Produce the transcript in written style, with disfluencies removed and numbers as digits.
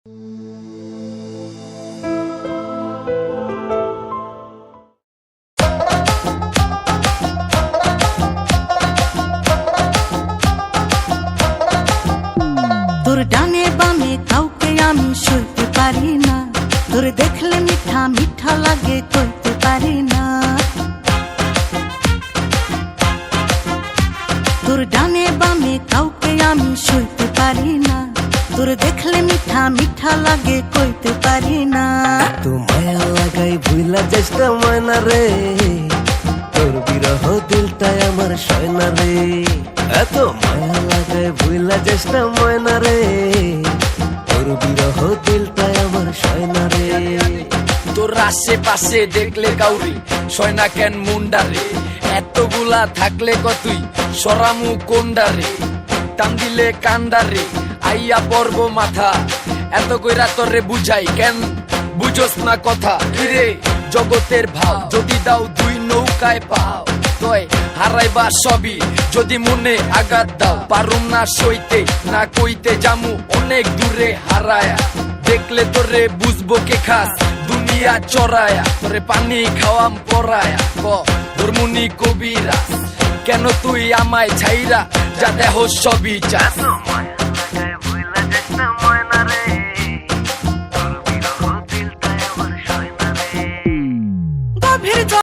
তোর ডানে বামে কাউকে আমি সইতে পারি না, তোর দেখলে মিঠা মিঠা লাগে কইতে পারি না। তোর ডানে বামে কাউকে আমি সইতে পারি না, তোর দেখলে মিঠা মিঠা লাগে কইতে পারি না। তো মায়া লাগাই ভুইলা চেষ্টা ময়না রে, তোর বিরহ দিলটাই আমার সয়না রে। এত মায়া লাগাই ভুইলা চেষ্টা ময়না রে, তোর বিরহ দিলটাই আমার সয়না রে। তোর আশেপাশে দেখলে কাউরি সয়না কেন মুন্ডারে, এতগুলা থাকলে কতই সরামু কোন্ডারে। টান দিলে কান্ডারে আইয়া পর্ব মাথা, এত কইরা তোরে বুঝাই কেন বুঝোস না কথা। কিরে জগতের ভাব যদি দাও দুই নৌকায় পাও, তয় হারাইবা সবই যদি মনে আঘাত দাও। পারুম না সইতে না কইতে জামু অনেক দূরে হারায়া, দেখলে তোরে বুঝবো কে খাস দুনিয়া চড়ায়া। তোরে পানি খাওয়াম পরায়া ক ধর্মুনি কবিরা, কেন তুই আমায় ছাইরা যা দেহ সবই চাস।